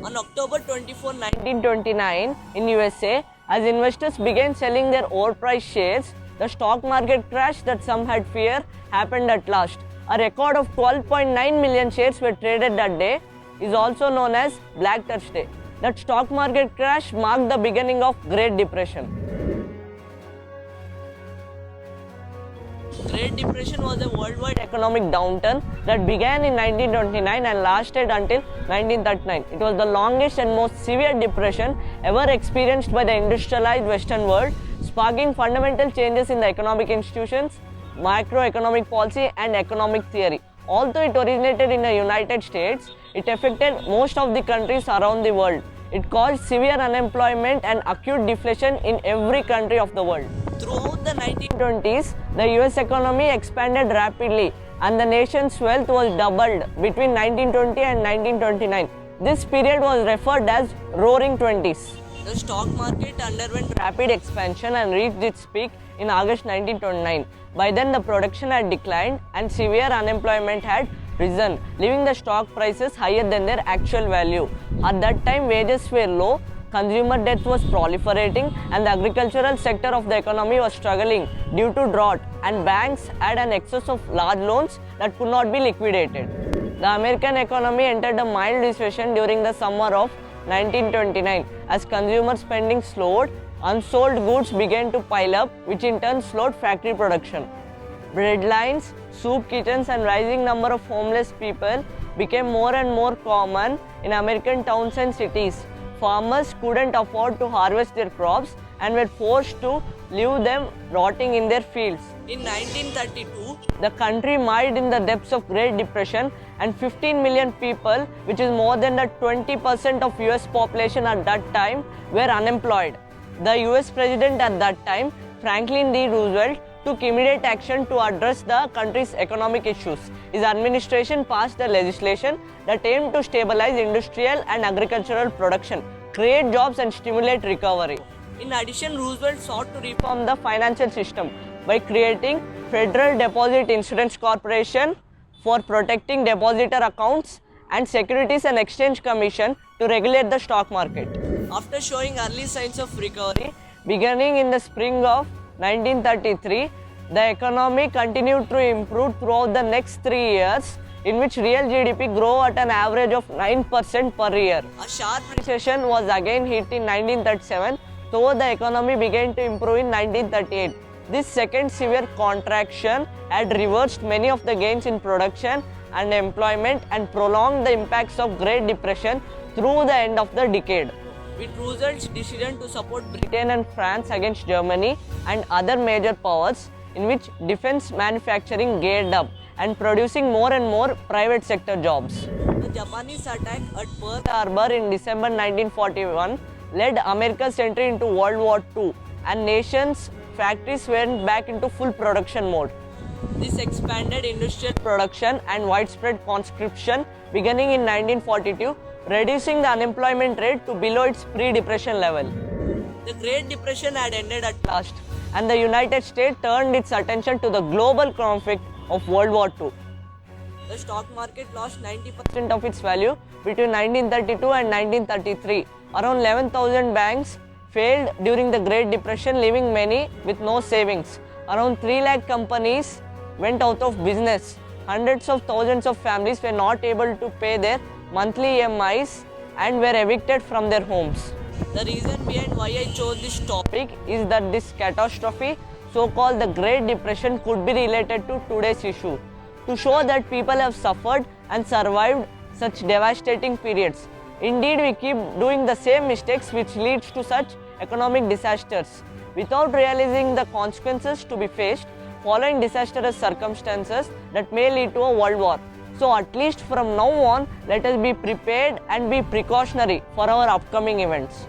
On October 24, 1929, in USA, as investors began selling their overpriced shares, the stock market crash that some had feared happened at last. A record of 12.9 million shares were traded that day, is also known as Black Thursday. That stock market crash marked the beginning of Great Depression. Great Depression was a worldwide economic downturn that began in 1929 and lasted until 1939. It was the longest and most severe depression ever experienced by the industrialized Western world, sparking fundamental changes in the economic institutions, macroeconomic policy, and economic theory. Although it originated in the United States, it affected most of the countries around the world. It caused severe unemployment and acute deflation in every country of the world. Throughout the 1920s, the US economy expanded rapidly and the nation's wealth was doubled between 1920 and 1929. This period was referred as Roaring Twenties. The stock market underwent rapid expansion and reached its peak in August 1929. By then, the production had declined and severe unemployment had risen, leaving the stock prices higher than their actual value. At that time, wages were low, consumer debt was proliferating, and the agricultural sector of the economy was struggling due to drought, and banks had an excess of large loans that could not be liquidated. The American economy entered a mild recession during the summer of 1929. As consumer spending slowed, unsold goods began to pile up, which in turn slowed factory production. Bread lines, soup kitchens, and rising number of homeless people became more and more common in American towns and cities. Farmers couldn't afford to harvest their crops and were forced to leave them rotting in their fields. In 1932, the country mired in the depths of Great Depression, and 15 million people, which is more than the 20% of US population at that time, were unemployed. The US president at that time, Franklin D. Roosevelt, took immediate action to address the country's economic issues. His administration passed a legislation that aimed to stabilize industrial and agricultural production, create jobs, and stimulate recovery. In addition, Roosevelt sought to reform the financial system by creating Federal Deposit Insurance Corporation for protecting depositor accounts and Securities and Exchange Commission to regulate the stock market. After showing early signs of recovery, beginning in the spring of 1933, the economy continued to improve throughout the next 3 years, in which real GDP grew at an average of 9% per year. A sharp recession was again hit in 1937, though the economy began to improve in 1938. This second severe contraction had reversed many of the gains in production and employment and prolonged the impacts of Great Depression through the end of the decade. With Roosevelt's decision to support Britain and France against Germany and other major powers, in which defense manufacturing geared up and producing more and more private sector jobs. The Japanese attack at Pearl Harbor in December 1941 led America's entry into World War II, and nations' factories went back into full production mode. This expanded industrial production and widespread conscription beginning in 1942, reducing the unemployment rate to below its pre-depression level. The Great Depression had ended at last, and the United States turned its attention to the global conflict of World War II. The stock market lost 90% of its value between 1932 and 1933. Around 11,000 banks failed during the Great Depression, leaving many with no savings. Around 3 lakh companies went out of business. Hundreds of thousands of families were not able to pay their monthly EMIs and were evicted from their homes. The reason behind why I chose this topic is that this catastrophe, so-called the Great Depression, could be related to today's issue, to show that people have suffered and survived such devastating periods. Indeed, we keep doing the same mistakes which leads to such economic disasters, without realizing the consequences to be faced following disastrous circumstances that may lead to a world war. So at least from now on, let us be prepared and be precautionary for our upcoming events.